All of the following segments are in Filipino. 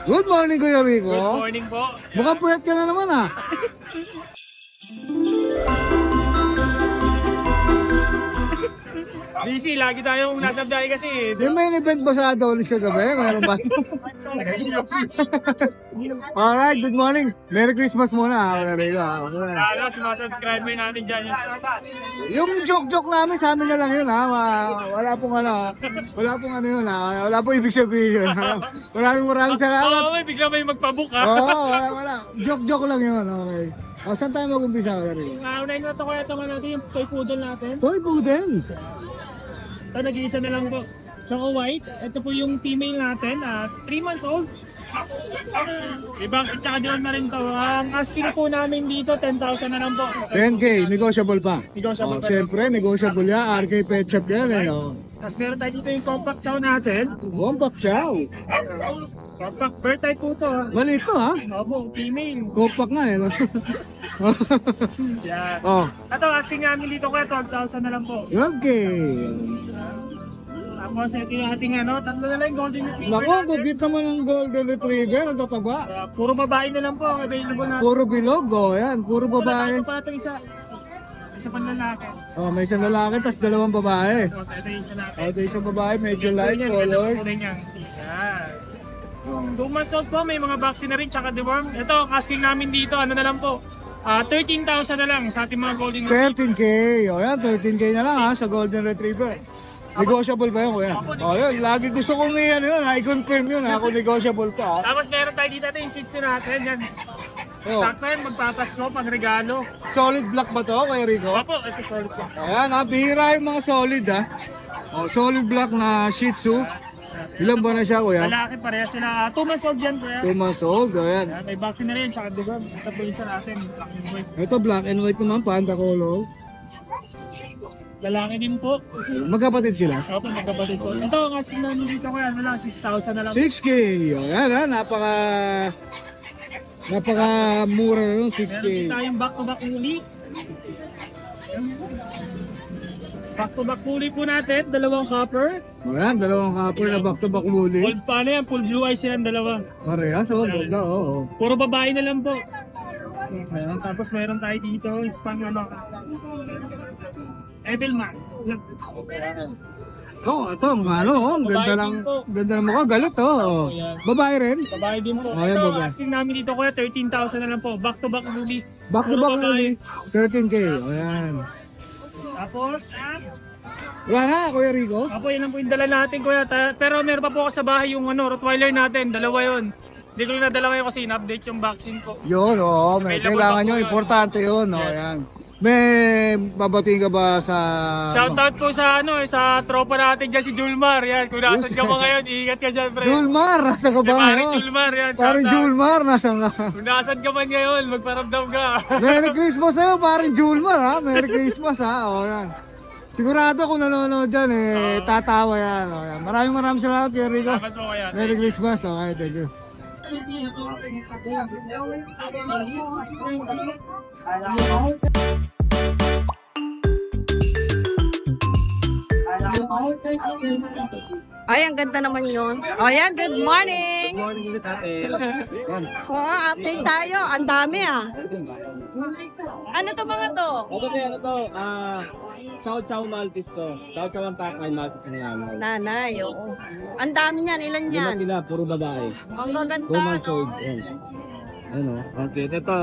Good morning, Kuya Rico. Good morning po. Mukhang puyat ka na naman ah. Busy, lagi tayong nasa biyahe kasi. Yung main event ba sa Adonis kagabi? Meron ba? Alright, good morning. Merry Christmas muna ha, Kuya Rico. Lalo sa mga subscriber natin dyan. Yung joke-joke namin sa amin na lang yun ha. Wala pong ano. Wala pong ano yun ha. Wala pong ibig sabihin yun ha. Maraming salamat. Oo, bigla may magpabook ha. Oo, wala. Joke-joke lang yun. Okay. O, saan tayo mag-umpisa, Kuya Rico? Unahin na ito kaya ito natin yung toy poodle natin. Toy poodle? Ito, nag-iisa na lang po. Choco White. Ito po yung female natin. 3 months old. I-vaccine tsaka diwan na rin to. Ang asking po namin dito, 10,000 na lang po. 10K, negotiable pa. Negotiable pa. Siyempre, negotiable yan. RK Pet Shop yan eh. Tapos meron tayo dito yung compact chow natin. Compact chow. Compact bird type po to. Maliit to ha? Opo, female. Compact nga eh. No? Yan. Oh. Ito, asking namin dito kaya 12,000 na lang po. Okay. Tapos ito yung ating tatlo na lang yung golden retriever. Naku, gugit naman ng golden retriever. Ang tataba. Puro babae na lang po available natin. Puro bilog. Oh, yan. Puro babae. Ito pa ito isa. Isa pang lalaki. Oh, may isang lalaki, tas dalawang babae. Ito yung isa natin. Oh, ito isang babae, medyo light color. Yan. 2 months old po, may mga vaccine na rin, tsaka deworm. Ito, asking namin dito, ano na lang po. 13,000 na lang sa ating mga golden retriever. 13K. O yan, 13K na lang ha, sa golden retriever. Negotiable ba yun, kuya? O yun, lagi gusto kong i-confirm yun ha, kung negotiable pa ha. Tapos meron tayo dito yung kids natin, yan. Oh. Sakto yan, magpapasko, pang regalo. Solid black ba to, Kuya Rico? Opo, kasi solid po. Ayan ha, bihira yung mga solid ha. O, solid black na Shih Tzu. Ilan ba na siya, kuya? Lalaki pareha sila. 2 months old yan, kuya. 2 months old, ayan. May vaccine na rin, tsaka deworm. Ito po isa natin, black and white. Ito black and white naman, panda color. Lalaki din po. Magkapatid sila? Opo, magkapatid po. Ito, ang asking namin dito kuya, 6,000 na lang. 6K, ayan ha, napaka mura na yung 6K. Meron din tayong back-to-back uli. Back-to-back uli po natin, dalawang copper. Ayan, dalawang copper na back-to-back muli. Old pa na yan, full blue eyes yan, dalawa. Parehas, oh, ganda, oo. Puro babae na lang po. Ayan, tapos meron tayo dito, spang Evil Max. Oh, ito, ganda ng mukha, galit, oh. Babae rin? Babae din po. Ayan, Ito, babae. asking namin dito kuya, 13,000 na lang po. Back-to-back uli. Back-to-back Puro babae. muli, 13K, ayan. Tapos, Wala na, Kuya Rico? Apo, yun lang po yung dala natin kuya. Pero meron pa po ako sa bahay yung Rottweiler natin, dalawa yun. Hindi ko yung nadala ngayon kasi in-update yung vaccine ko. Yun, oo. Kailangan nyo, yun. importante yun. Yes. Ayan. May babatiin ka ba sa... Shoutout po sa sa tropa natin dyan si Julmar. Yan, kung nasan ka mo ngayon, ingat ka dyan, pre. Julmar, nasa ka ba Paring ngayon? Julmar, yan. Paring Julmar, nasa ka? Kung nasan ka man ngayon, magparamdam ka. Merry Christmas sa'yo, paring Julmar ha. Merry Christmas ha. O yan. Sigurado kung nanonood dyan tatawa yan. O, yan. Maraming salamat, Kuya Rico. Salamat po kaya. Merry Christmas. Okay, thank you. Ay, ang ganda naman yun. O yan, good morning! Good morning ulit ate. Update tayo. Ang dami ah. Ano to mga to? Ano to? Chow Chow Maltese to. Chow Chow ang Pakay Maltese ng namin. Nanay, oo. Ang dami niyan. Ilan yan? Sila, puro babae. Ang gaganda, 2 months no? old. Ano? Okay, ito.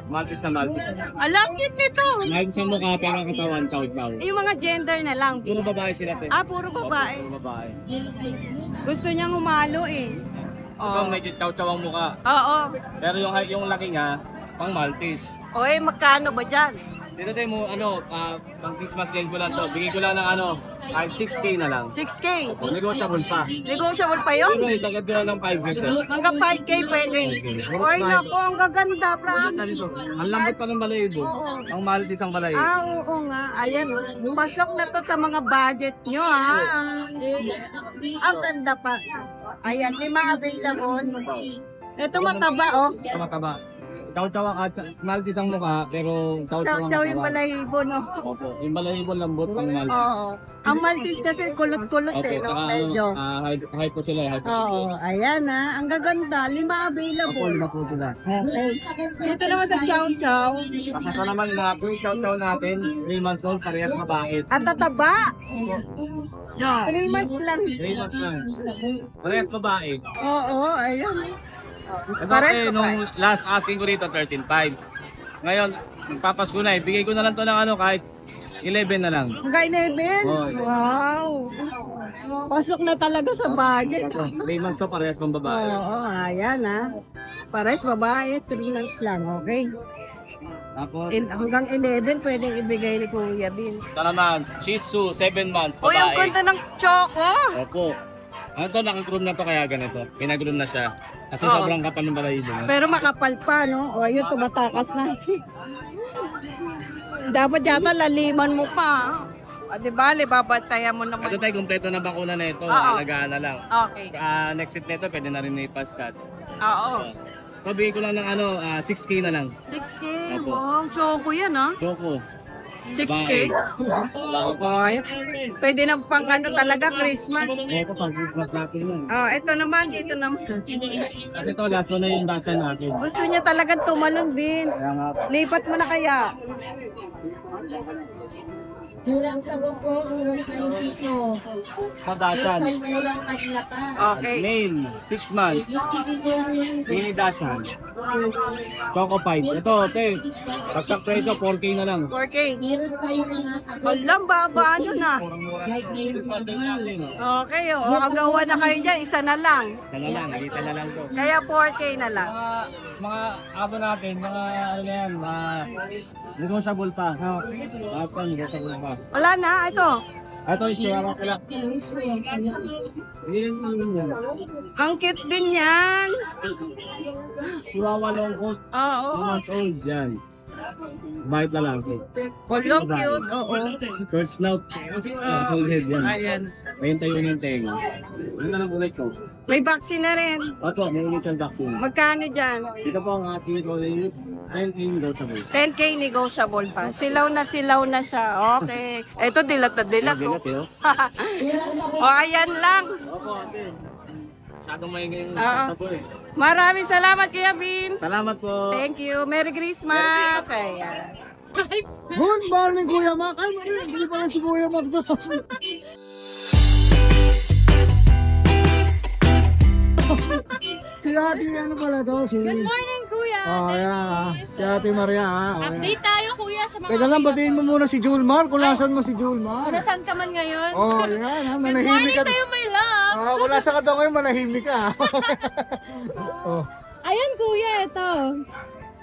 Maltese na Maltese. Alam, cute nito. Maltese ang mukha, parang katawan, Chow Chow. Yung mga gender na lang. Puro babae sila. Puro babae. Puro babae. Gusto niyang humalo eh. Ito, medyo Chow Chow ang mukha. Oo. Pero yung laki niya, pang Maltese. O magkano ba dyan? Dito tayo mo, pang Christmas sale ko lang to. Bigay ko lang ng 6K na lang. 6K. Negotiable pa. Negotiable pa yun? Pero isang ganda lang ng 5 pesos. Hanggang 5K pwede. Ay naku, ang gaganda, promise. Ang lambot pa ng balayibo. Oo. Ang Maltese ang balayibo. Oo nga. Ayan, pasok na to sa mga budget nyo, ha? Ang ganda pa. Ayan, 5 available. Ito mataba, oh. Ito mataba. Chow-chow at Maltese ang mukha, pero chow-chow ang Chow-chow yung katawan. balahibo, no? Opo, yung balahibo lambot ng Maltese. Oo. Ang Maltese kasi kulot-kulot Opo, eh, no? saka Medyo. high po sila. High po. Oo, ayan ha. Ang gaganda. 5 Opo, available. lima po sila. Okay. Dito naman sa chow-chow. Ito naman yung chow-chow natin, 3 months old, parehas mabait. Ang tataba. 3 months lang. 3 months lang. Parehas babae. Oo, ayan. Ito Parehas kasi, babae. nung last asking ko rito, 13.5. Ngayon, papasko na, ibigay ko na lang to ng ano, kahit 11 na lang. Hanggang 11? Oo. Wow. Pasok na talaga sa budget. 3 months to, parehas pang babae. Oo, ayan ha. Pares babae, 3 months lang, okay? Tapos, Hanggang 11, pwedeng ibigay ni Kuya Bin. ito naman, Shih Tzu, 7 months, Uy, ang babae. ganda ng choco! Opo. Ano to, nakagroom na to kaya ganito. Pinagroom na siya. Kasi Oo. sobrang kapal ng balahibo. Pero makapal pa, no? O, ayun, tumatakas na. Dapat yata laliman mo pa. Di ba, babantayan mo naman. Ito tayo, kompleto na bakuna na ito. Oo. Alagaan na lang. Okay. Next set nito, pwede na rin i-pass-cut. Oo. So, bigay ko lang ng 6K na lang. 6K. Opo. Wow, choco yan, ha? Choco. 6K. Okay. Pwede na pang ano talaga, Christmas. Ito, pang Christmas natin yun. Oh, ito naman, dito naman. Kasi ito, last one na yung dasal natin. Gusto niya talagang tumalon, Vince. Kaya nga, Lipat mo na kaya. padasal. Okay. Male, 6 months. Mini dasal. Choco Pies. Ito, te. Pagsak presyo, 4K na lang. 4K. Walang baba, ano na. Christmas na natin. Okay, oh. Magawa na kayo dyan, isa na lang. Isa na lang, dito na lang to. Kaya 4K na lang. Mga aso natin, mga ano na yan, negotiable pa. Lahat pa, negotiable pa. Wala na, ito. Ito is chihuahua pala. Ang cute din yan. Chihuahua long coat, Oo. 2 months old, yan. Bite na lang. Kulong cute, oo. Short snout, full head yan. Ayan. May tayo ng tenga. Ano na lang ulit ko? May vaccine na rin. Ito, may initial vaccine. Magkano dyan? Dito po ang asking ko is 10 negotiable. 10K negotiable pa. Silaw na siya. Okay. Ito, dilat na dilat. Oh. Dilat, yun. O, ayan lang. Opo, ate. Masyadong maingay yung Oo. tabo eh. Maraming salamat, Kuya Vince. Salamat po. Thank you. Merry Christmas. Ayan. Good morning, Kuya Mac. Ay, hindi pala si Kuya Mac doon. Si Ate, ano pala to? Good morning, Kuya. Oh, ayan. Si Ate Maria, ha? Oh, ayan. Update tayo, Kuya, sa mga... Teka lang, batiin mo muna si Julmar. Kung nasan mo si Julmar. Nasaan ka man ngayon? Oh, yan, ha? Good Manahimik morning ka. sa'yo, my love. Ah, kung nasa ka daw ngayon, manahimik ka. Oh, Ayan, Kuya, ito.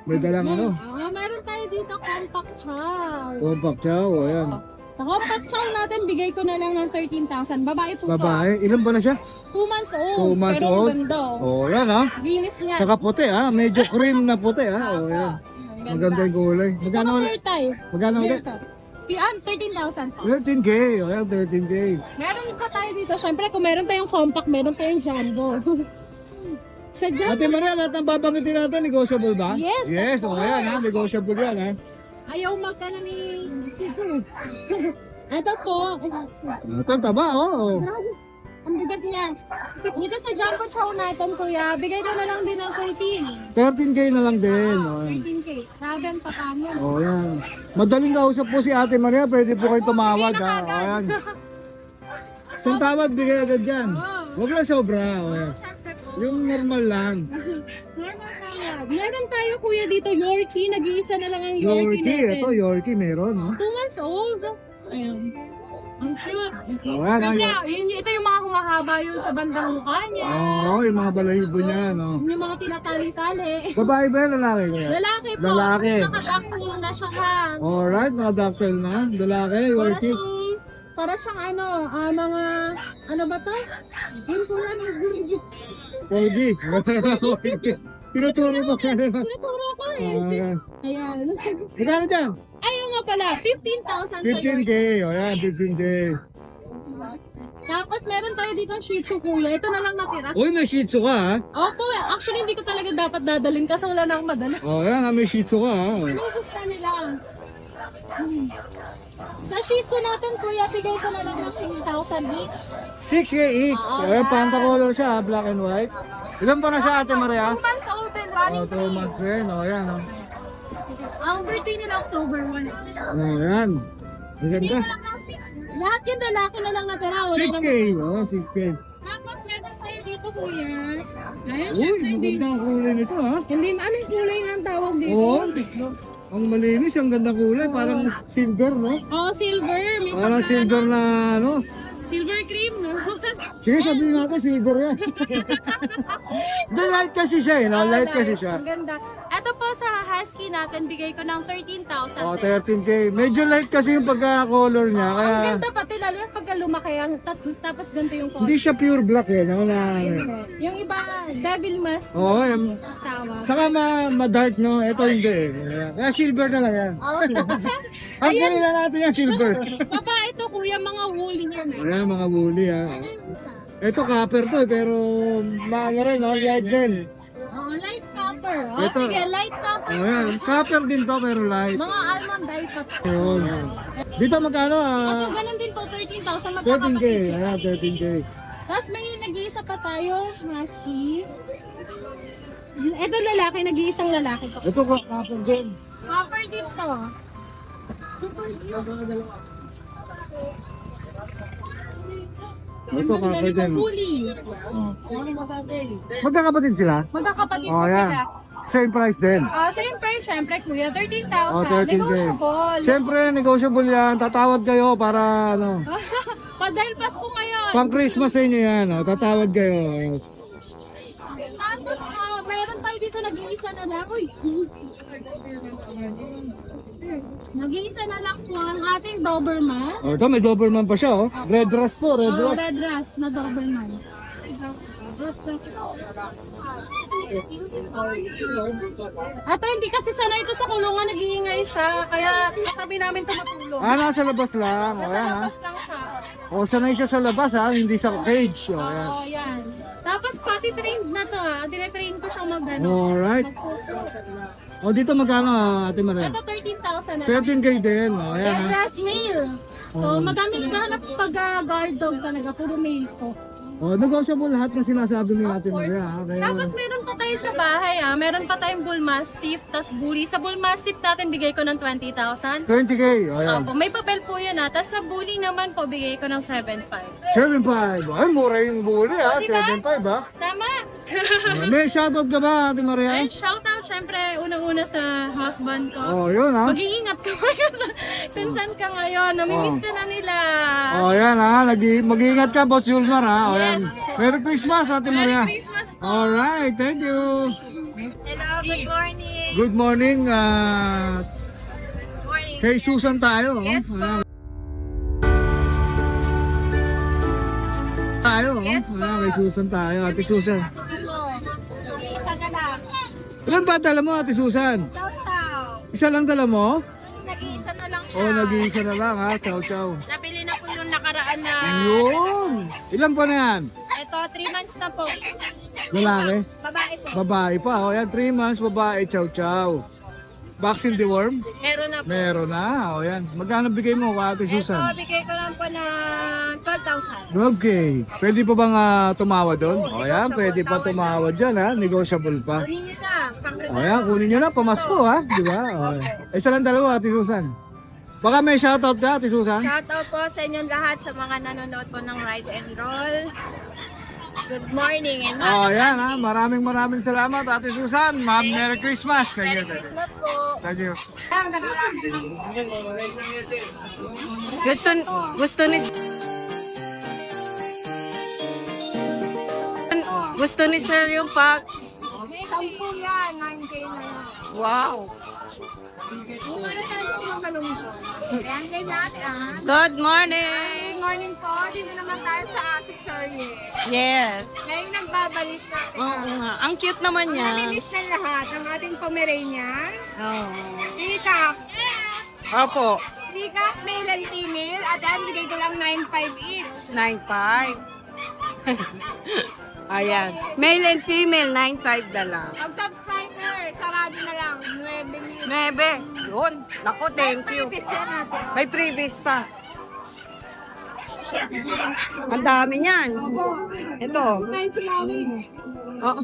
may dalang ano? Meron tayo dito, compact chow. Compact chow, oh, ayan. Sa compact chow natin, bigay ko na lang ng 13,000. Babae po to. Babae, ilan ba na siya? 2 months old. 2 months pero old. Pero ganda. Oh, yan, ha? Linis niya. Saka puti, ha? Medyo cream na puti, ha? Oh, yan. Maganda yung kulay. Saka Magkano ulit? bear tie. Magkano ulit? 13,000 po. 13K, oh, yan, 13K. Meron pa tayo dito. Siyempre, kung meron tayong compact, meron tayong jumbo. Sa jumbo, Ate Maria, lahat ng babanggitin natin, negotiable ba? Yes, Yes, of oh, yan, ha? course. Negotiable yan, ha? ayaw magkano ni... Ito po. Ito, taba, oh. Ang bigat niya. Dito sa jumbo chow natin, kuya, bigay ko na lang din ng 14. 13K na lang din, oh. 13K. Sabi ang papanyan. Oh, yan. Madaling kausap po si Ate Maria, pwede po kayo tumawag, ha? Oh, yan. Isang tawad, bigay agad yan. Huwag lang sobra, oh, yan. Yung normal lang. Normal lang yan. Meron tayo, kuya, dito, Yorkie. Nag-iisa na lang ang Yorkie Yorkie, natin. ito, Yorkie meron, no? 2 months old. Ayan. Ang cute. Oh, yan, ha? Siyempre, ito yung mga humahaba yung sa bandang mukha niya. Oh, yung mga balahibo niya, no? Yung mga tinatali-tali. Babae ba yan, lalaki ko yan? Lalaki po. Lalaki. Nakadaktil na siya ha. Alright, nakadaktel na. Lalaki, Para Yorkie. siyang ano, mga, ano ba to? Yun po yan. Pogi. Tinuturo mo ka na. Tinuturo ko eh. Ayan. Ayan. Magkano dyan? Ayaw nga pala, 15,000 sa 15K. yours. O yan, 15K. Tapos meron tayo dito ang Shih Tzu kuya. Ito na lang natira. Uy, may Shih Tzu ka ha? Opo, actually hindi ko talaga dapat dadalhin kasi wala na akong madala. Oh, yan, may Shih Tzu ka ha? Ano gusto nila? Sa Shih Tzu natin kuya, bigay ko na lang ng 6,000 each. 6K each. Ayan, panta color siya, black and white. Ilan pa na siya, Ate Maria? 2 months old and running 2 months rin. Oh, yan. Oh, Ang birthday nila October 1. oh yan. Bigay Maganda. ko lang ng 6. Lahat yung lalaki na lang natira. Wala 6K. naman. Oh, 6K. Tapos meron tayo dito kuya. Ayan, Uy, syempre hindi. maganda ang kulay nito ha? Hindi, anong kulay nga ang tawag dito? Oo, ang malinis, ang ganda kulay. Parang silver, no? Oh, silver. May Parang silver na, ano? silver cream, no? Sige, sabihin natin, silver yan. Hindi, light kasi siya, no? Light kasi siya. Ang ganda. Ito po sa husky natin, bigay ko ng 13,000. Oh, 13K. Medyo light kasi yung pagka-color niya, kaya... Ang ganda pati lalo na pagka lumaki ang tapos ganito yung color. Hindi siya pure black eh, no? Na, Yung iba, devil mask. Oo, yung... Tama. Saka ma-dark, no? Ito hindi eh. Kaya silver na lang yan. Oh. Ang kanila natin yung silver. Baba, ito kuya, mga woolly yan. Ayan, mga bully ha. Ito copper to eh, pero maano rin, no? Light din. Oh, light copper. Oh, Ito. sige, light copper. Ayan, copper din to, pero light. Mga almond dye pa. Yun. Dito magkano Ito, ah? ganun din po, 13,000 13K. magkakapatid sila. Ayan, 13K. Tapos may nag-iisa pa tayo, husky. Ito lalaki, nag-iisang lalaki to. Ito copper din. Copper din to. Ito Ang copper galing din. ko, fully. Magkakapatid sila? Magkakapatid Oh, po ayan. sila. Same price din. Same price, syempre, kuya. 13,000. Oh, 13K. Negotiable. Siyempre, negotiable yan. Tatawad kayo para ano. Dahil Pasko ngayon. Pang Christmas sa inyo yan. Oh. Tatawad kayo. Tapos, mayroon tayo dito nag-iisa na lang. Uy. Nag-iisa na lang po ang ating Doberman. Oh, ito may Doberman pa siya. Oh. Red Rust to. Red Oh, Rust. red ras na Doberman. Ato, hindi kasi sanay ito sa kulungan, nag-iingay siya. Kaya katabi namin tumutulong. Ah, nasa labas lang. O, Nasa yan ha. labas lang siya. O, sanay siya sa labas ha. Hindi sa cage. O, yan. Oo, yan. Tapos pati trained na to ha. Tinetrain ko siyang mag-ano. Alright. Magpupo. O, dito magkano Ate Maria? Ito 13,000 na lang. 13K din. O, yan Red ha. ras male. So, madami naghahanap pag guard dog talaga. Puro male po. O, negotiable lahat ng sinasabi ni Ate Maria ha. Kaya, Tapos meron pa tayo sa bahay meron pa tayong bull mastiff, tas bully. Sa bull mastiff natin bigay ko ng 20,000. 20K. O, yan. Opo, may papel po yun tas sa bully naman po bigay ko ng 7,500. 7.5. Ay, mura yung bully ha. Diba? 7.5 ha. Tama! May shoutout ka ba Ate Maria? And shoutout syempre unang-una sa husband ko. O, yun ha. Mag-iingat ka ngayon kung saan ka ngayon. Namimiss ka na nila. O, yan ha. Mag-iingat ka, Boss Julmar ha. O, yan. Yes. Merry Christmas Ate Merry Maria. Christmas po! Alright, thank you. Hello, good morning! Good morning. Morning! Kay Susan tayo. Yes po. Tayo. Yes po. Kay Susan tayo. Ate Susan. Isa na lang. Ilan ba dala mo Ate Susan? Ciao, ciao! Isa lang dala mo? Nag-iisa na lang siya. O nag-iisa na lang ha. Ciao, ciao. Nabili na po yung nakaraan na... Yun. Ilan pa na yan? Ito, 3 months na po. Lalaki? Babae po. Babae pa. O yan, 3 months, babae. Ciao, ciao. Vaccine deworm? Meron na po. Meron na. O yan. Magkano bigay mo kay Ate Ito, Susan? bigay ko lang po ng 12,000. 12K. Pwede pa bang tumawad doon? O yan, pwede pa tumawad dyan ha. Negotiable pa. Kunin nyo na. O yan, kunin nyo na. Pamasko ha. Di ba? O, isa lang dalawa, Ate Susan. Baka may shoutout ka, Ate Susan? Shoutout po sa inyong lahat sa mga nanonood po ng Ride and Roll. Good morning and O yan ha. Maraming salamat, Ate Susan. Ma'am, Merry Christmas. Merry Christmas po. Thank you. Gusto ni Sir yung pack. May 10 yan, 9K na yan. Wow. Kung ano tayo sa mga malungkot. Ayan kay natin. Good morning. Good morning po. Dito naman tayo sa Asik Sorry. Yes. Ngayon nagbabalik na. Oo nga. Ang cute naman niya. Namimiss na lahat ng ating Pomeranian. Oo. Itak. Opo. Peacock, male and female. At yan, bigay ko lang 9.5 each. 9.5. Ayan. Male and female, 9.5 na lang. Pag subscriber, sarado na lang. 9. Yun. Naku, thank you. May previous pa. Ang dami niyan. Ito. Oh.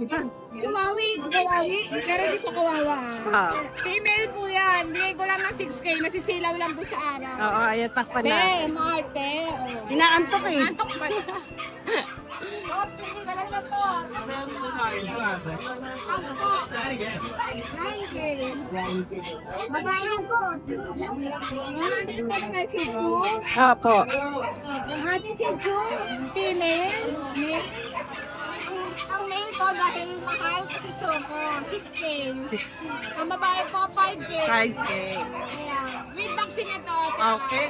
Sumawi, kawawi, pero di sa kawawa. Ah. Female po yan. Bigay ko lang ng 6K. Nasisilaw lang po sa araw. Oo, ayan, takpan na. Be, Marte. Oh. Inaantok eh. Antok ba? Boss, hindi ka lang na po. Babae lang po. Ano talaga si Chu? Opo. Ang ating si Chu, female. Male. Ang male po dahil mahal kasi Choco, 6K. Ang babae po, 5K. 5K. Ayan. With vaccine ito. Okay.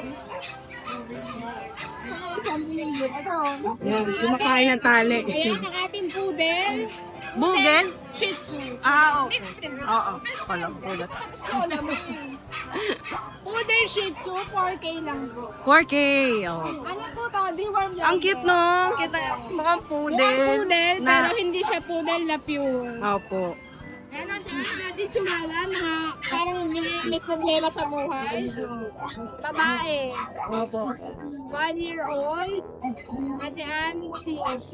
Sa isang linggo. Ito. Yan, kumakain ng tali. Ayan ang ating poodle. Bugel? Shih Tzu. Ah, okay. Mixed breed. Oo. Palang ulat. Tapos ko naman. Poodle Shih Tzu, 4K lang po. 4K. Oh. Ano po to? Deworm lang. Ang cute no. Kita mukhang poodle. Mukhang poodle, Na- pero hindi siya poodle na pure. Opo. Ayan natin chihuahua, mga parang may problema sa buhay. Babae. Opo. 1 year old. At yan, si S.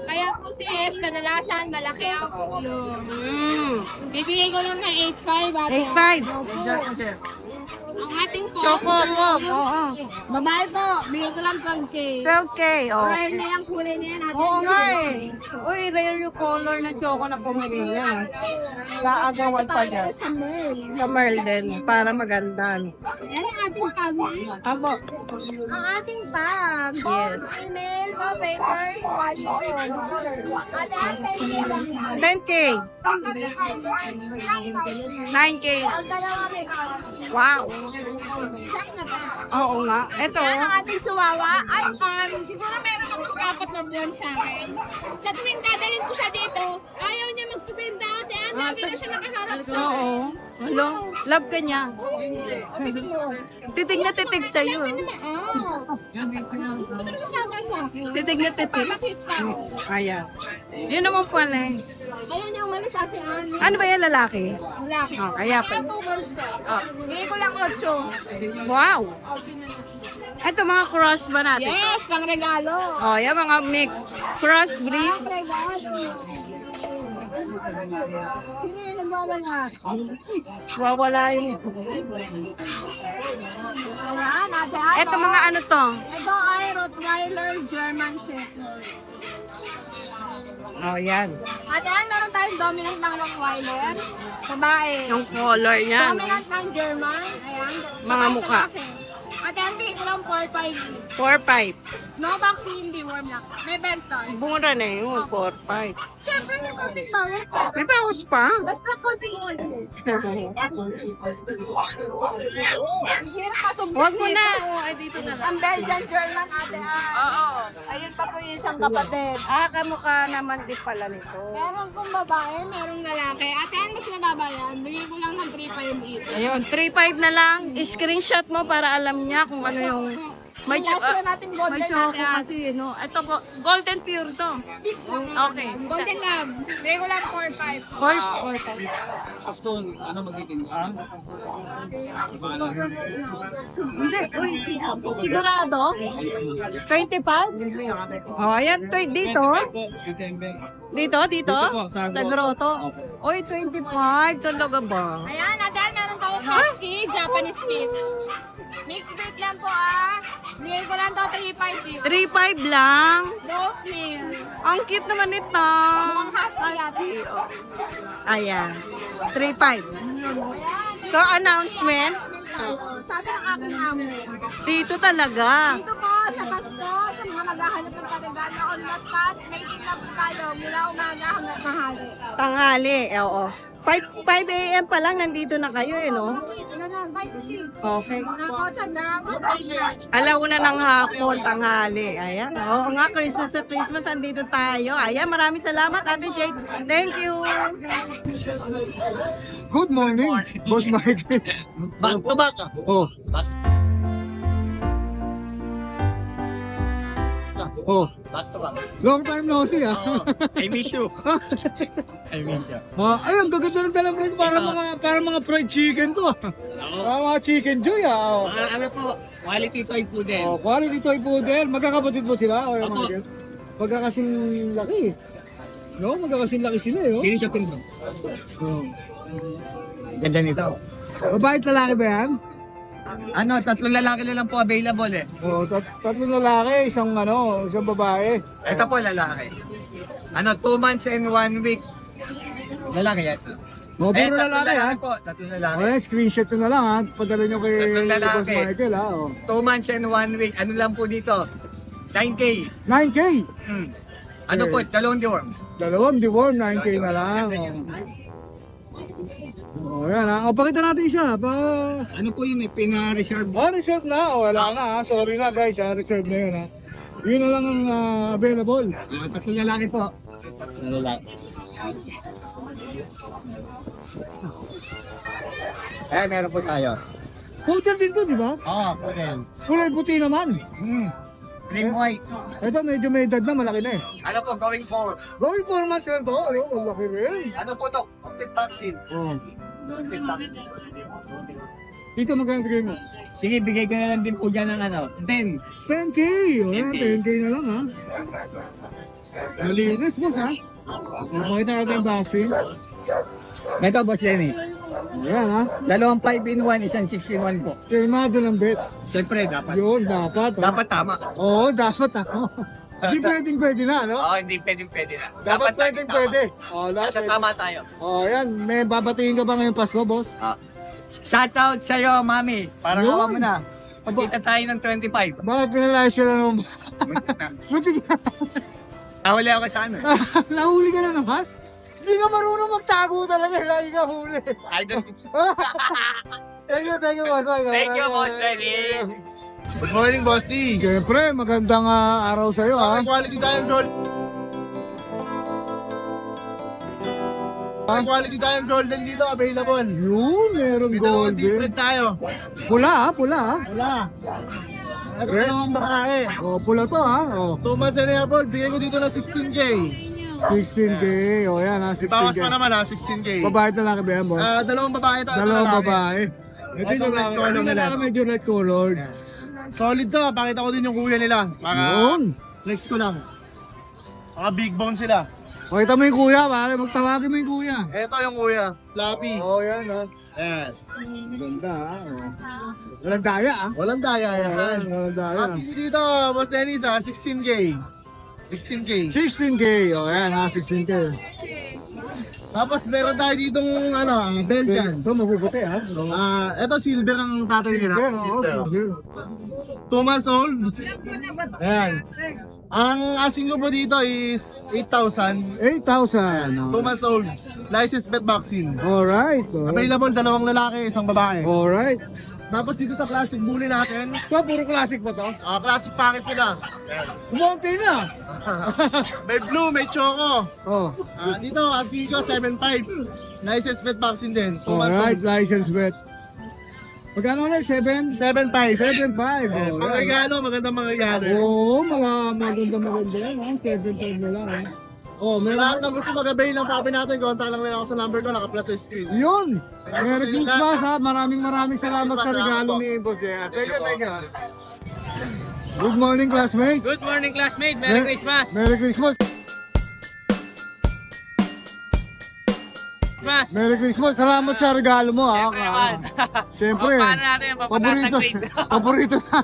Kaya po si S, kadalasan malaki ang ulo. Bibigay ko lang ng 8.5. 8.5. Ang ating po. Choco po. Oo. Babae po, bigay ko lang 12K. 12K. Oh. Rare na yung kulay na yan. Ate. Oo nga eh. Uy, rare yung color ng choco na pumili niya. Kaagawan pa niya. Sa Merl. Sa Merl din. Para maganda. Yan ang ating pag. Abo. Ang ating pag. Yes. Email, paper, quality. At ating 10K. 9K. ang dalawa may Wow. Oo nga. Ito. Yan ang ating chihuahua. Ay, siguro meron akong 4 na buwan sa akin. Sa tuwing dadalhin ko siya dito, ayaw niya magpipinda. Kaya lagi na siya nakaharap sa akin. Oo. Hello. Love ka niya. Titig na titig sa'yo. Ano kasama sa akin? Titig na titig. Bakit pa? Ayan. Yun naman pala eh. Ayaw niya umalis sa ating ano. Ano ba yan lalaki? Lalaki. Oh, kaya pa. Kaya 2 months to. Bigay ko lang 8. Wow. Ito mga cross ba natin? Yes, pang regalo. Oh, yan mga mix. Crossbreed. Pang regalo. Sino yung nagwawala? Wawala yun. Ayan, ate ano? Ito mga ano to? Ito ay Rottweiler German Shepherd. Oh, yan. Ate Ann, meron tayong dominant ng Rottweiler. Babae. Yung color niya. No? Dominant ng German. Ayan. Mga Babae mukha. lalaki. Ate Ann, bigay ko lang 4.5. 4.5. No vaccine, hindi worm lang. May benta. Mura na yun. 4.5. Siyempre, may konting bawal. May bawas pa. Basta konting hirap pasok. Huwag mo na. Oh, ay, dito na lang. Ang Belgian German, Ate Ann. Oo. Ayun pa po yung isang kapatid. Ah, kamukha naman din pala nito. Meron pong babae, merong lalaki. Ate Ann, mas mababa yan. Bigay ko lang ng 3.5 each. Ayun, 3.5 na lang. I-screenshot mo para alam niya kung ano yung... May Last one natin golden may choco Ate Ann. kasi, no? Ito, golden pure to. Fix lang. Okay. Golden Lab. Bigay ko lang 4.5. 4.5. Aston, ano magiging? Hindi, uy. Sigurado? 25? Oh, ayan. Dito? Dito? Dito? Sa grotto? Uy, 25. Talaga ba? Ayan, Ate Ann, meron tayong husky, Japanese Spitz. Mixed breed lang po Bigay ko lang to 3.5 each. 3.5 lang? Goat meal. Ang cute naman ito. Mukhang husky ate. Ayan. 3.5. So, announcement? Sabi ng aking amo. Dito talaga. Dito po sa Pasko, sa mga maghahanap ng patigana on the spot, may tignan po tayo mula umaga hanggang mahali. Tanghali. Oo. 5 a.m. pa lang nandito na kayo eh, no? Okay. Alauna ng hapon, tanghali. Ayan. Oo nga, Christmas sa Christmas, andito tayo. Ayan, maraming salamat, Ate Jade. Thank you. Good morning, Boss Michael. Back to back. Oh. Oh, Back to back. long time no see ah. I miss you. I miss you. Ayun, gaganda ng dalang friend para mga fried chicken to. Para mga chicken joy ah. Ano po, quality toy po din. Oh, quality toy poodle. Magkakapatid mo sila? O yung Opo. mga magkakasing laki. No, magkakasing laki sila eh. Oh. Hindi siya pinto. Oh. Ganda nito. Babae at lalaki ba yan? Ano, 3 lalaki na lang po available eh. Oh, tatlong lalaki, isang babae. Ito po lalaki. Ano, 2 months and 1 week. Lalaki yan. Oh, puro tatlong lalaki ha. po, 3 lalaki. Okay, screenshot nyo na lang ha. Padala nyo kay Tatlong lalaki. Boss Michael ha. Oh. 2 months and 1 week. Ano lang po dito? 9K. 9K. Ano po, 2 deworm. Dalawang deworm, 9K na lang. Oh, yan ha. O, pakita natin siya. Ano po yun eh, pina-reserve. Reserve na. O, wala na ha. Sorry na guys ha. Reserve na yun ha. Yun na lang ang available. 3 lalaki po. Lalaki. Meron po tayo. Poodle din to, di ba? Oo, po din. Kulay puti naman. Cream white. Ito medyo may edad na, malaki na eh. Ano po, going forward. Going 4 months lang to. Ayun, malaki rin. Ano po to? Complete vaccine. Oh. Complete vaccine. Dito magkano bigay mo? Sige, bigay ko na lang din po dyan ng ano, 10. 10K. O yan, 10K na lang ha. Malinis boss ha. Pakita natin yung vaccine. Ito, Boss Lenny. Ayan ha. 2 5-in-1, isang 6-in-1 po. Firmado ng bet. Siyempre, dapat. Yun, dapat. Oh. Dapat tama. Oo, dapat ako. Hindi pwede na, no? Oo, hindi pwede na. Dapat laging pwede. tama. Oh, lahat Nasa pwede. tama tayo. Oh, yan. May babatiin ka ba ngayong Pasko, boss? Shoutout sa'yo, Mami. Parang Yun. awa mo na. Pagkita tayo ng 25. Bakit pinalayas ka na nung... Buti ka. Nahuli ako sa ano. Nahuli ka na naman? Hindi ka marunong magtago talaga. Lagi ka huli. I don't... Thank you, boss. Thank you, Boss Lenny. Good morning, Boss D. Siyempre, magandang araw sa'yo, ha? Quality tayong golden. Quality tayong golden dito available. Yun, meron May dalawang golden. different tayo. Pula, ha? Pula, ha? Wala. At dalawang babae. Oh, pula to, ha? Oh, 2 months and a half old. Bigay ko dito ng 16K. 16K. Oh, yan, ha? 16K. Bawas pa naman ha, 16K. Babae at lalaki ba yan, boss? Dalawang babae ito. Dalawang babae. Ito yung Itong lalaki. light color Ito yung nila. lalaki medyo light colored. Solid to. Pakita ko din yung kuya nila. Yun. Flex ko lang. Mga big bone sila. O, ito mo yung kuya, pare. Magtawagin mo yung kuya. Ito yung kuya. Flappy. Oh, yan, ha? Yes. Ganda, ha? Oh. Walang daya, ha? Walang daya yan. Walang daya. Kasi dito, Boss Dennis ha, 16K. 16K. 16K. O, yan, ha? 16K. Tapos meron tayo ditong Belgian. Ito, mabubuti, ha? Ito silver ang tatay nila. Silver, oo. Silver. 2 months old. Ayan. Ang asking ko po dito is 8,000. 8,000. 2 months old. Licensed vet vaccine. Alright. Available, 2 lalaki, 1 babae. Alright. Tapos dito sa classic bully natin, Ito, puro classic pa to? classic packet sila. Kumonti na. May blue, may choco. Oh. Dito, asking ko 7,500. Licensed vet vaccine din. 2 months Alright, old. license vet. Magkano na? 7? 7,500. 7.5. Mga regalo, magandang mga regalo. Oo, maganda yan. 7.5 na lang. Oh, May meron. lahat ng gusto mag-avail ng papi natin, kontak lang nila ako sa number ko, naka-plus sa screen. Yun. Merry Christmas ha. Maraming salamat sa regalo ni Boss JR. Thank you. Good morning, classmate. Good morning, classmate. Merry Christmas. Merry Christmas. Merry Christmas. Salamat sa regalo mo ha. Siyempre. Paano natin ang papunta sa grade? Paborito na.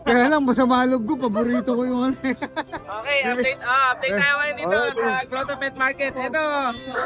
Kaya lang, masama loob ko. Paborito ko yung ano. Okay, update tayo ngayon dito sa Grotto Pet Market. Ito,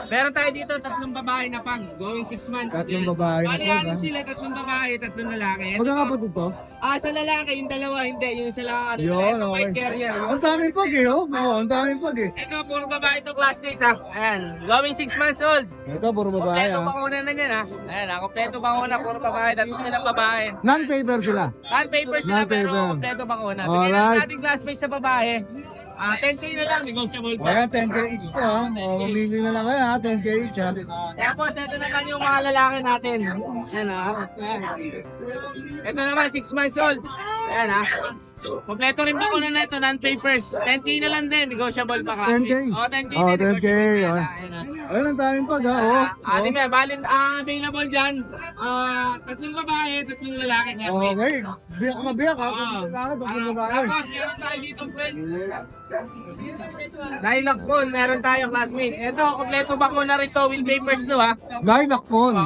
meron tayo dito 3 babae na pang going 6 months. 3 babae na Bali, pang, anim ha? sila, 3 babae, 3 lalaki. Ito, Magkakapatid to? sa lalaki, yung dalawa hindi, yung isa lang ano. Yun, Ito, okay. white carrier. Ang daming pag eh, oh. Oo, ang daming pag eh. Ito, puro babae ito, classmate ha. Ayan, going 6 months old. Ito, puro babae Kompleto ah. bakuna na yan ha. Ayan ha, kompleto bakuna, puro babae, 3 silang babae. Non-paper sila. Non-paper sila pero Non-paper. kompleto bakuna. Bigyan lang Alright. natin classmate sa babae. 10k na lang, negotiable pa. Ayan, 10k each to ha. O, mamili na lang kayo ha, 10k each ha. Tapos, ito naman yung mga lalaki natin. Ayan ha. Ito naman, 6 months old. Ayan ha. Kompleto rin ba na ito, non-papers. 10k na lang din, negotiable pa kasi. 10K? 10k Oh, din, 10K, negotiable oh. pa. Ayan ha. Ayun, ang daming pag ha. Oh. Ate Mel, available dyan. 3 babae, 3 lalaki. classmate. Okay, biyak na biyak ha. Ah. Tatlong babae. Tapos, meron tayo dito, friend. Lilac phone, meron tayo, classmate. Ito, kompleto bakuna rin to with papers to, ha. Lilac phone.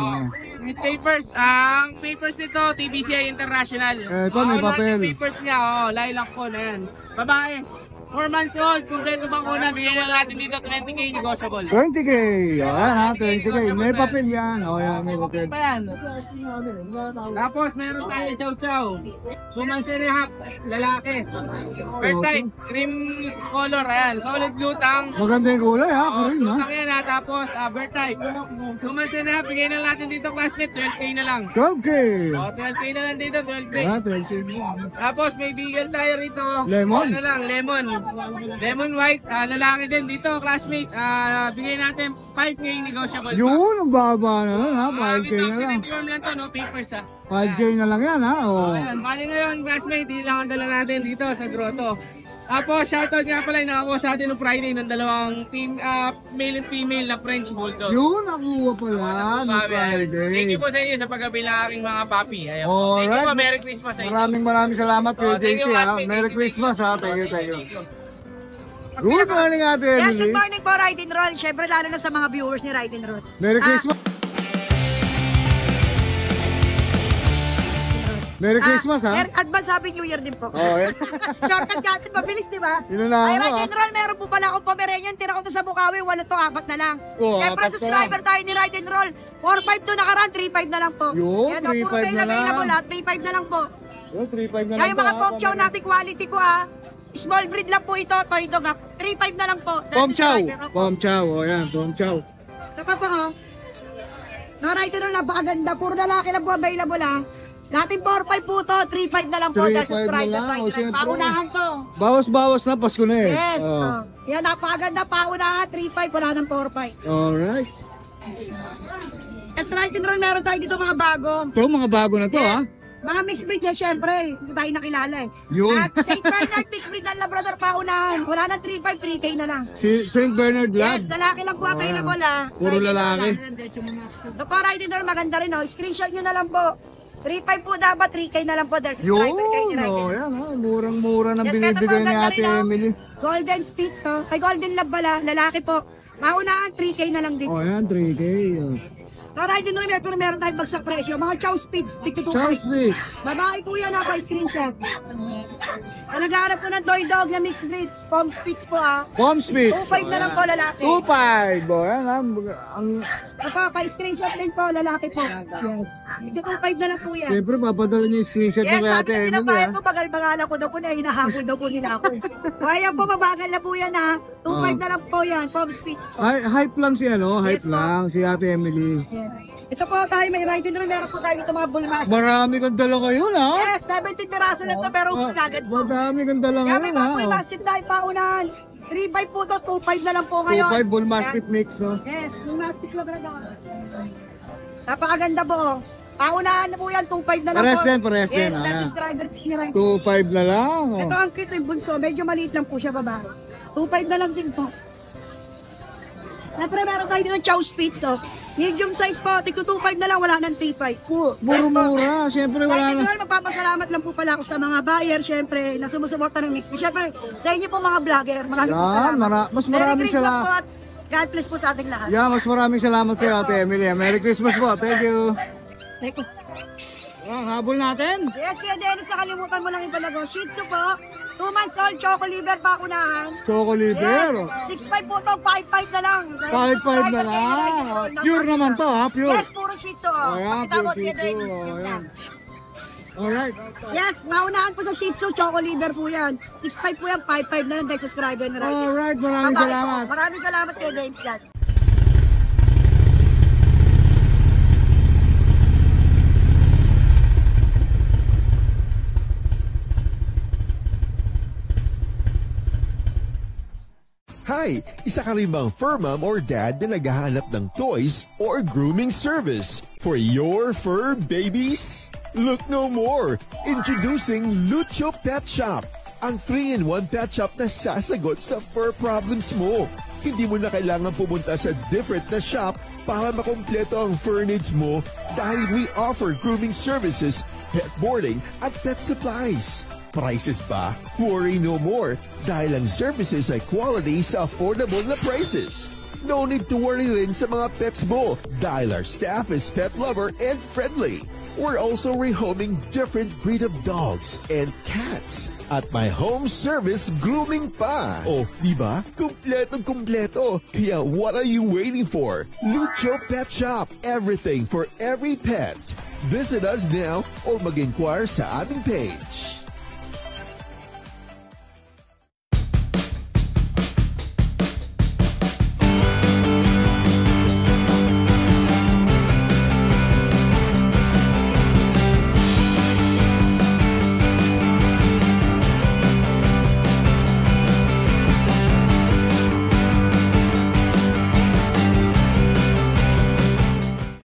With papers. Ang papers nito, TBCI International. Ito, may papel. Yung papers niya, lilac phone, ayan. Babae, 4 months old, kompleto bakuna. Bigyan lang natin dito, 20k negotiable. 20k. Ayan ha, 20k. May papel yan. O yan, may papel. Pa yan. Tapos, meron tayo chow chow. 2 months and a half, lalaki. Bird type, cream color, ayan. Solid blue tang. Maganda yung kulay ha, karin ha. Blue tang yan ha. Tapos, bird type. 2 months and a half, bigyan lang natin dito, classmate, 12k na lang. 12k. 12k na lang dito, 12k. Ah, 12k. Tapos, may bigyan tayo rito. Lemon? Ano lang, lemon. Lemon white, lalaki din dito, classmate. Bigay natin 5k negotiable. Yun, ang baba na lang ha. 5k Ito, na lang. sinitiwam lang to, no papers ha. 5k na lang yan ha. O. Ayan, bali ngayon, classmate, di lang ang dala natin dito sa Grotto. Tapos, shoutout nga pala, nakakuha sa atin ng Friday ng dalawang male and female na French Bulldog. Yun, nakuha pala. No Friday. Thank you po sa inyo sa paggabi ng aking mga papi. Ayan po. Thank you Alright. po, Merry Christmas sa inyo. Maraming salamat kay Thank JC you, ha. classmate. Merry Thank you, Christmas thank ha. you. Thank you, thank you. Thank you. Good morning Ate Yes, Emily. good morning po, Ride and Roll. Siyempre, lalo na sa mga viewers ni Ride and Roll. Merry Christmas. Merry Christmas ha. Advance Happy New Year din po. Oh, yan. Shortcut ka atin, mabilis, di ba? Inunahan Ay, mo, Ride ah. and Roll, meron po pala akong Pomeranian. Tira ko to sa Bukawi, 8 to 4 na lang. Oh, Siyempre, 4 subscriber tayo ni Ride and Roll. 4-5 to nakaraan, 3-5 na lang po. Yun, Yan, puro 3-5 male na lang. available ha, 3-5 na lang po. Yun, 3-5 na lang Kaya to, mga ha. pop chow natin, quality ko ha. Small breed lang po ito, toy dog ha. 3-5 na lang po. Pom chow. Subscriber, opo. Pom chow. O yan, pom chow. Ito pa po oh. Na Ride and Roll, napakaganda. Puro lalaki lang po available ha. Dating 4-5 po to, 3-5 na lang po. 3-5 Dahil subscriber na lang, tayo. o, siyempre. Paunahan to. Bawas-bawas na, Pasko na eh. Yes. Oh. Oh. Yan, napakaganda. Paunahan, 3-5. Wala ng 4-5. Alright. Yes, Ride and Roll, meron tayo dito mga bago. Ito, mga bago na to ha. Mga mixed breed yan, syempre. Hindi tayo nakilala eh. Yun. At St. Bernard mixed breed ng Labrador paunahan. Wala ng 3-5, 3K na lang. Si St. Bernard Yes, Lab. lalaki lang po available ha. Puro lalaki. Ito po, Ride and Roll, maganda rin oh. Screenshot nyo na lang po. 3-5 po dapat, 3K na lang po dahil subscriber kayo Yun. ni Ride and Oh, Roll. yan ha. Murang-mura ng Yes, binibigay eto po, ni ganda Ate rin, oh. Emily. Golden Spitz to. Ay, Golden Lab pala, lalaki po. Paunahan, 3K na lang din. Oh, yan, 3K. Oh. So, Ride and Roll, pero meron tayong bagsak presyo. Mga Chow Spitz, tigto 2 Charles Mix. Babae po yan ha, pa-screenshot. Naghahanap ko ng toy dog na mixed breed. Pom Spitz po ha. Pom Mix. 2.5 na lang po lalaki. 2.5. Oh, yan ha. Ang, Pa-screenshot din po, lalaki po. Yan. Ito 2.5 na lang po yan. siyempre, papadala niyo yung screenshot Yes, mo kay sabi Ate kasi ng Emily bayan ha. ko, bagal-bagalan ko daw po na hinahabol daw po nila ako. Kaya po, mabagal na po yan ha. 2.5 na lang po yan, Pom Spitz po. Hype lang si ano, hype Yes, po. lang si Ate Emily. Yan. Ito po tayo, may Ride and Roll, meron po tayo dito mga bullmaster. Marami kang dala ngayon ha. Yes, 17 piraso lang to, pero ubus kagad po. Madami kang dala Kaya may ngayon mga ha. bull mastiff tayo paunahan. 3.5 po to, 2.5 na lang po ngayon. 2.5 bull mastiff mix no. Yes, bull mastiff labrador. Napakaganda po. Oh. Paunahan na po yan, 2.5 na lang Pares po. din, pares din, Yes, ah. that's subscriber ni Ride. 2.5 na lang. Oh. Ito ang cute yung bunso, medyo maliit lang po siya babae. 2.5 na lang din po. Siyempre meron tayo dito ng Chow Spitz, oh. Medium size po, tigto 2.5 na lang, wala nang 3.5. Mura-mura. Siyempre wala Right, na. magpapasalamat lang po pala ako sa mga buyer, syempre, na sumusuporta ng mix. Syempre, sa inyo po mga vlogger, maraming po Yan, salamat. mas Merry maraming Christmas salamat. po at God bless po sa ating lahat. Yeah, mas maraming salamat kay Ate Emily. Merry Christmas po. Thank you. Thank you. Habol natin. Yes, Kuya Dennis, nakalimutan mo lang ipalago. Shih Tzu po, 2 months old, choco liver pa unahan. Choco Yes, liver. 6'5 po to, 5'5 na lang. 5'5 na lang. Pure naman to, ha? Pure. Yes, puro Shih Tzu. Oh. Ayan, Pakita mo, pure Kuya Shih Tzu. Dennis. Wait lang. Alright. Yes, maunahan po sa Shih Tzu, choco liver po yan. 6'5 po yan, 5'5 na lang dahil subscriber na rin. Alright, maraming Bye-bye salamat. po. Maraming salamat, Kuya Dennis. Dad. Hi! Isa ka rin bang fur mom or dad na naghahanap ng toys or grooming service for your fur babies? Look no more! Introducing Lucho Pet Shop, ang 3-in-1 pet shop na sasagot sa fur problems mo. Hindi mo na kailangan pumunta sa different na shop para makompleto ang fur needs mo dahil we offer grooming services, pet boarding at pet supplies. Prices ba? Worry no more dahil ang services ay quality sa affordable na prices. No need to worry rin sa mga pets mo dahil our staff is pet lover and friendly. We're also rehoming different breed of dogs and cats at my home service grooming pa. Oh, diba? Kumpletong-kumpleto. Kaya what are you waiting for? Lucho Pet Shop. Everything for every pet. Visit us now or mag-inquire sa ating page.